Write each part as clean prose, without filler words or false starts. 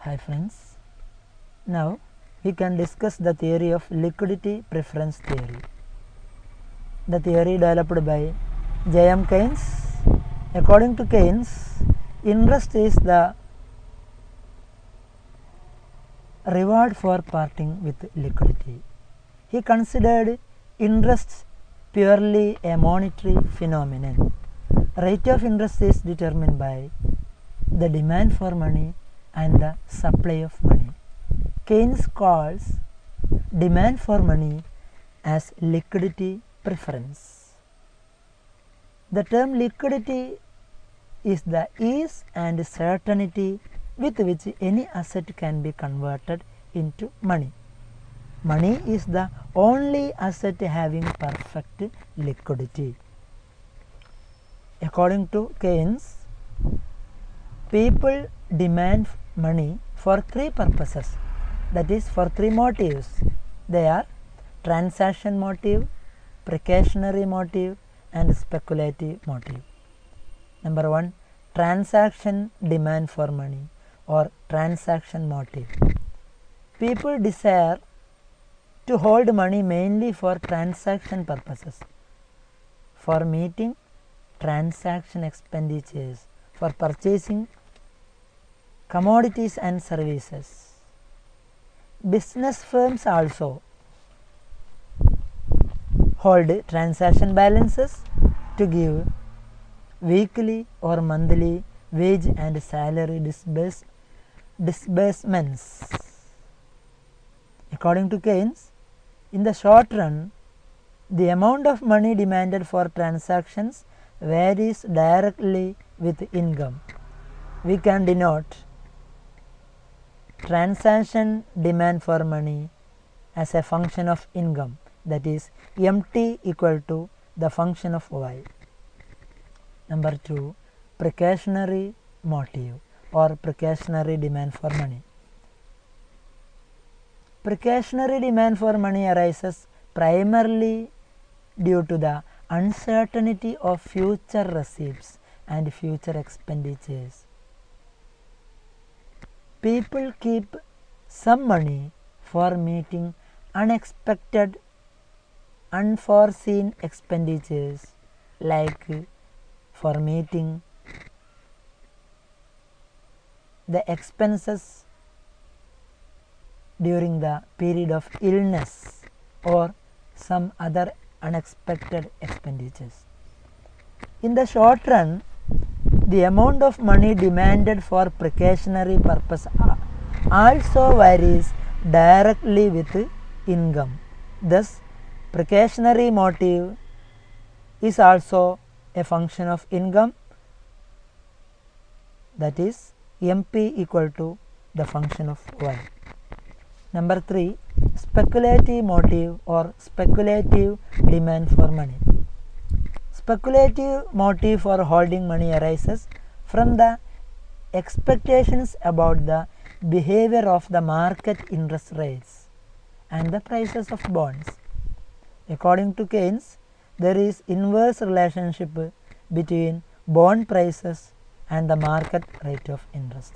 Hi friends, now we can discuss the theory of liquidity preference theory. The theory developed by J.M. Keynes. According to Keynes, interest is the reward for parting with liquidity. He considered interest purely a monetary phenomenon. Rate of interest is determined by the demand for money and the supply of money. Keynes calls demand for money as liquidity preference. The term liquidity is the ease and certainty with which any asset can be converted into money. Money is the only asset having perfect liquidity. According to Keynes, people demand money for three purposes, that is for three motives. They are transaction motive, precautionary motive and speculative motive. Number 1, transaction demand for money or transaction motive. People desire to hold money mainly for transaction purposes, for meeting transaction expenditures, for purchasing commodities and services. Business firms also hold transaction balances to give weekly or monthly wage and salary disbursements. According to Keynes, in the short run, the amount of money demanded for transactions varies directly with income. We can denote transaction demand for money as a function of income, that is MT equal to the function of Y. Number 2, precautionary motive or precautionary demand for money. Precautionary demand for money arises primarily due to the uncertainty of future receipts and future expenditures. People keep some money for meeting unexpected, unforeseen expenditures, like for meeting the expenses during the period of illness or some other unexpected expenditures. In the short run, the amount of money demanded for precautionary purpose also varies directly with income. Thus, precautionary motive is also a function of income, that is MP equal to the function of Y. Number 3, speculative motive or speculative demand for money. Speculative motive for holding money arises from the expectations about the behavior of the market interest rates and the prices of bonds. According to Keynes, there is inverse relationship between bond prices and the market rate of interest.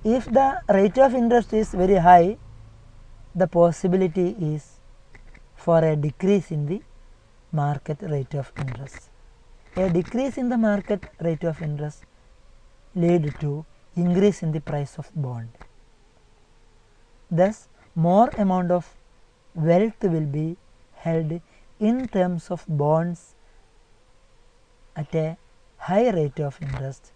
If the rate of interest is very high, the possibility is for a decrease in the market rate of interest. A decrease in the market rate of interest lead to increase in the price of bond. Thus, more amount of wealth will be held in terms of bonds at a high rate of interest,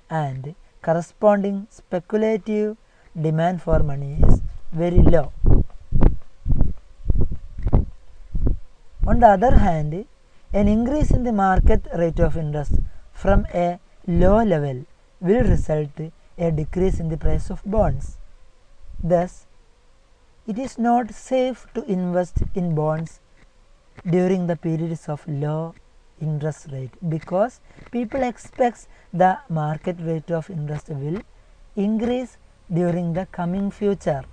and corresponding speculative demand for money is very low. On the other hand, an increase in the market rate of interest from a low level will result a decrease in the price of bonds. Thus, it is not safe to invest in bonds during the periods of low interest rate, because people expect the market rate of interest will increase during the coming future.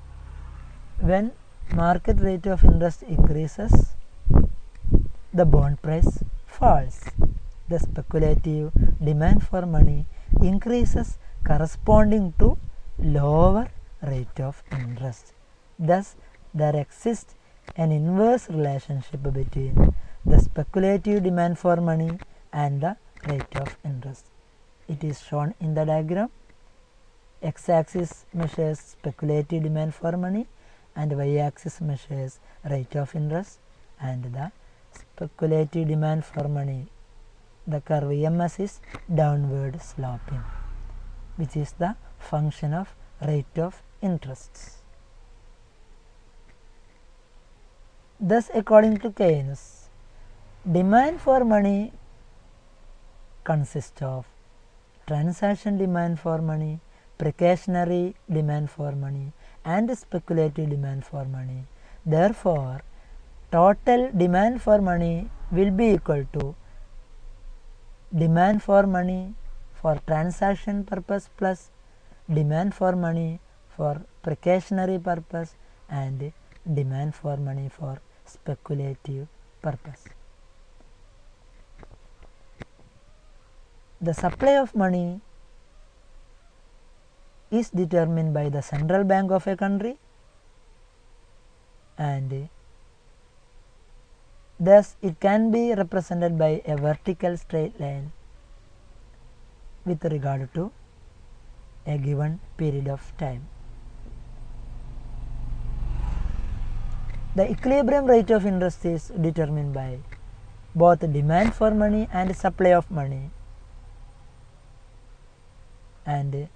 When market rate of interest increases, the bond price falls. The speculative demand for money increases corresponding to lower rate of interest. Thus, there exists an inverse relationship between the speculative demand for money and the rate of interest. It is shown in the diagram. X-axis measures speculative demand for money and y-axis measures rate of interest, and the speculative demand for money, the curve EMS is downward sloping, which is the function of rate of interest. Thus, according to Keynes, demand for money consists of transaction demand for money, precautionary demand for money, and speculative demand for money. Therefore, total demand for money will be equal to demand for money for transaction purpose plus demand for money for precautionary purpose and demand for money for speculative purpose. The supply of money is determined by the central bank of a country, and thus it can be represented by a vertical straight line with regard to a given period of time. The equilibrium rate of interest is determined by both demand for money and supply of money, and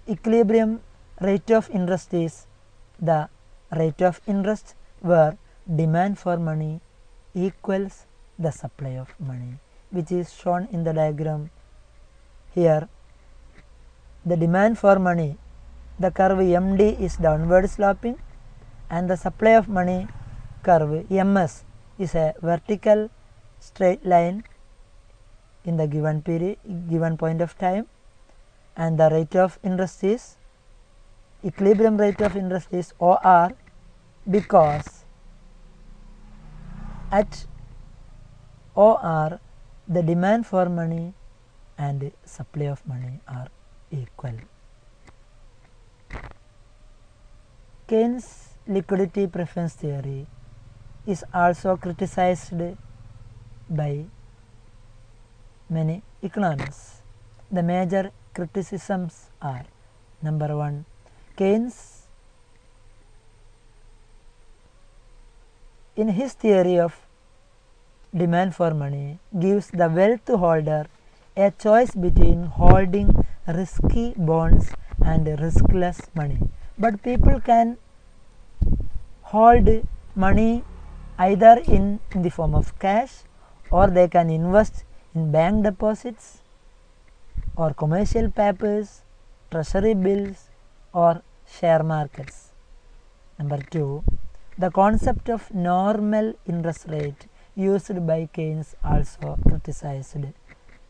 equilibrium rate of interest is the rate of interest where demand for money equals the supply of money, which is shown in the diagram. Here, the demand for money, the curve MD is downward sloping, and the supply of money curve MS is a vertical straight line in the given period, given point of time, and the rate of interest is, equilibrium rate of interest is OR, because at OR the demand for money and supply of money are equal. Keynes' liquidity preference theory is also criticized by many economists. The major criticisms are: number one, Keynes in his theory of demand for money gives the wealth holder a choice between holding risky bonds and riskless money. But people can hold money either in the form of cash, or they can invest in bank deposits or commercial papers, treasury bills, or share markets. Number two, the concept of normal interest rate used by Keynes also criticized.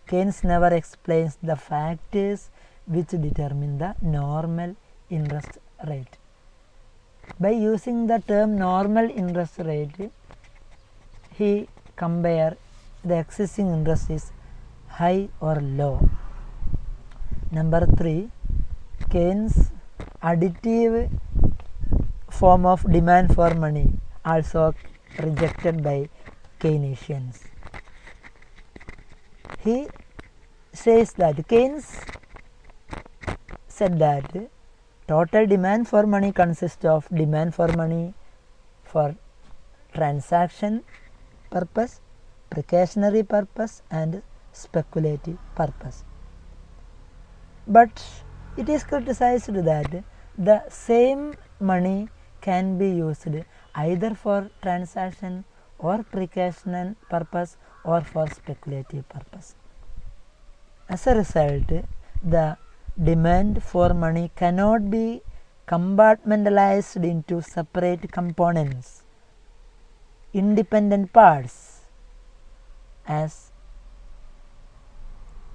Keynes never explains the factors which determine the normal interest rate. By using the term normal interest rate, he compare the existing interest is high or low. Number three, Keynes' additive form of demand for money also rejected by Keynesians. He says that Keynes said that total demand for money consists of demand for money for transaction purpose, precautionary purpose, and speculative purpose. But it is criticized that the same money can be used either for transaction or precautionary purpose or for speculative purpose. As a result, the demand for money cannot be compartmentalized into separate components, independent parts, as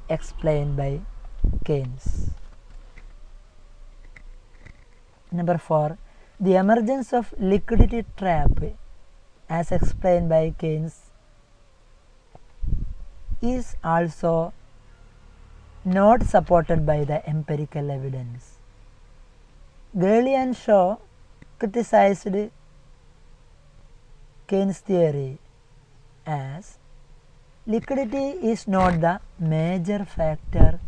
explained by Keynes. Number 4, the emergence of liquidity trap, as explained by Keynes, is also not supported by the empirical evidence. Gurley and Shaw criticized Keynes' theory as liquidity is not the major factor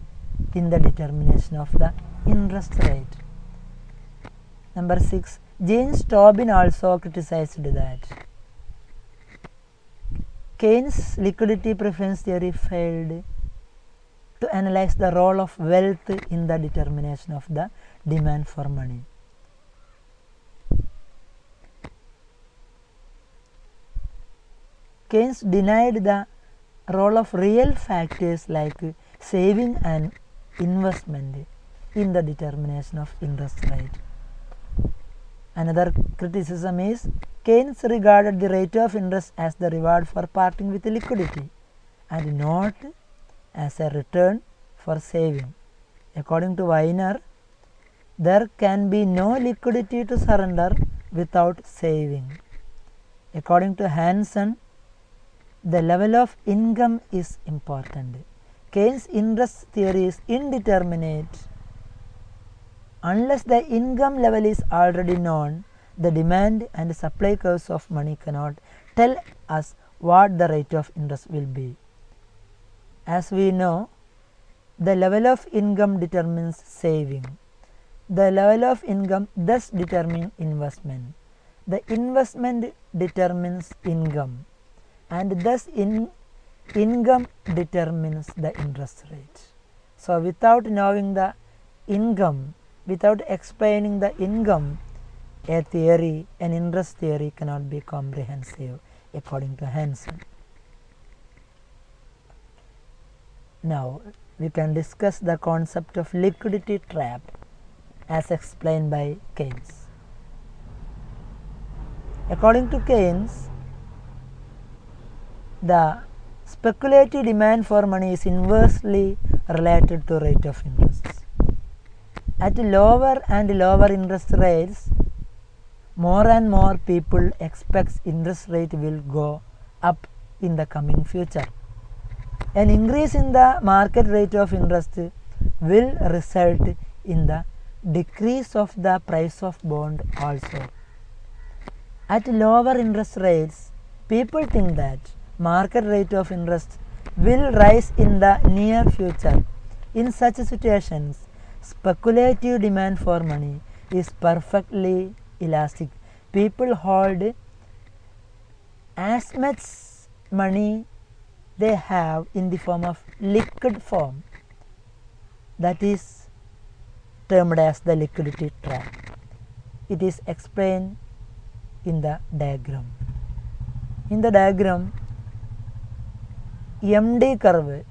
in the determination of the interest rate. Number 6. James Tobin also criticized that Keynes' liquidity preference theory failed to analyze the role of wealth in the determination of the demand for money. Keynes denied the role of real factors like saving and investment in the determination of interest rate. Another criticism is Keynes regarded the rate of interest as the reward for parting with liquidity and not as a return for saving. According to Weiner, there can be no liquidity to surrender without saving. According to Hansen, the level of income is important. Keynes' interest theory is indeterminate. Unless the income level is already known, the demand and supply curves of money cannot tell us what the rate of interest will be. As we know, the level of income determines saving. The level of income thus determines investment. The investment determines income, and thus income determines the interest rate. So without knowing the income, without explaining the income, a theory, an interest theory cannot be comprehensive according to Hansen. Now we can discuss the concept of liquidity trap as explained by Keynes. According to Keynes, the speculative demand for money is inversely related to rate of interest. At lower and lower interest rates, more and more people expect interest rate will go up in the coming future. An increase in the market rate of interest will result in the decrease of the price of bond also. At lower interest rates, people think that market rate of interest will rise in the near future. In such situations, speculative demand for money is perfectly elastic. People hold as much money they have in the form of liquid form, that is termed as the liquidity trap. It is explained in the diagram. In the diagram, MD curve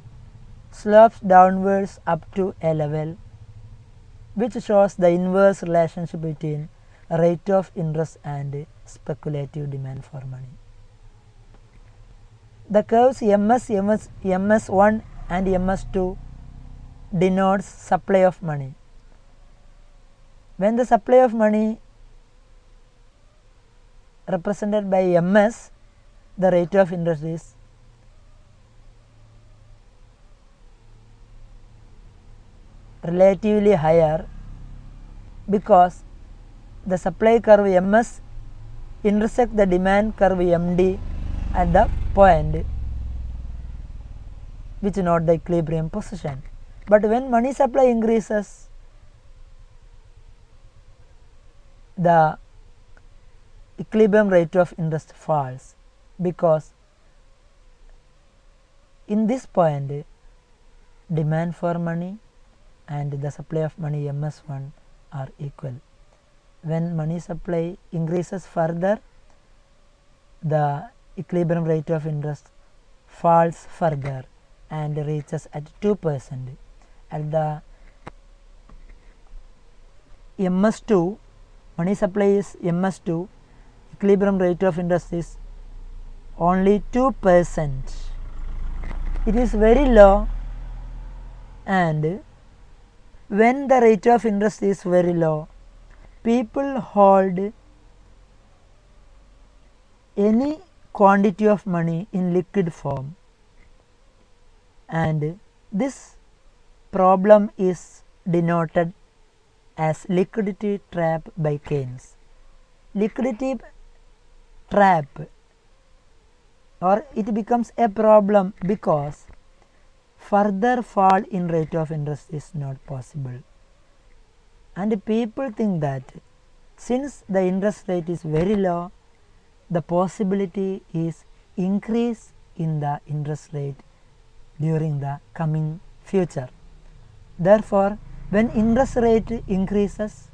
slopes downwards up to a level which shows the inverse relationship between rate of interest and speculative demand for money. The curves MS1 and MS2 denotes supply of money. When the supply of money represented by MS, the rate of interest is relatively higher because the supply curve MS intersects the demand curve MD at the point which note the equilibrium position. But when money supply increases, the equilibrium rate of interest falls because in this point demand for money and the supply of money MS1 are equal. When money supply increases further, the equilibrium rate of interest falls further and reaches at 2%. At the MS2, money supply is MS2, equilibrium rate of interest is only 2%. It is very low, and when the rate of interest is very low, people hold any quantity of money in liquid form, and this problem is denoted as liquidity trap by Keynes. Liquidity trap, or it becomes a problem because further fall in rate of interest is not possible, and people think that since the interest rate is very low, the possibility is increase in the interest rate during the coming future. Therefore, when interest rate increases,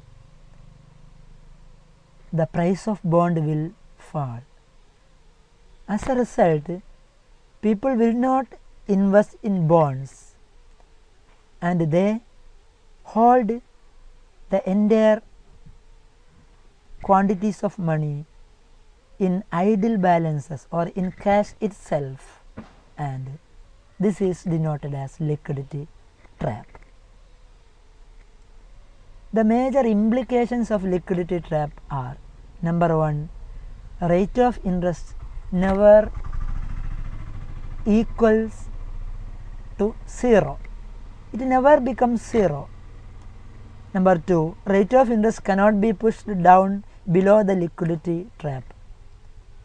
the price of bond will fall. As a result, people will not invest in bonds, and they hold the entire quantities of money in idle balances or in cash itself, and this is denoted as liquidity trap. The major implications of liquidity trap are: number 1, rate of interest never equals to 0. It never becomes 0. Number 2, rate of interest cannot be pushed down below the liquidity trap.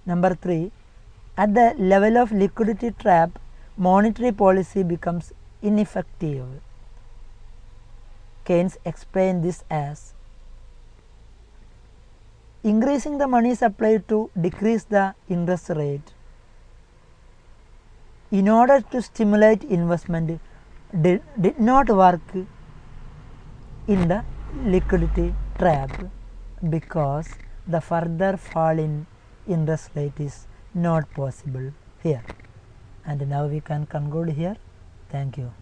Number 3, at the level of liquidity trap, monetary policy becomes ineffective. Keynes explained this as increasing the money supply to decrease the interest rate in order to stimulate investment did not work in the liquidity trap because the further fall in interest rate is not possible here. And now we can conclude here. Thank you.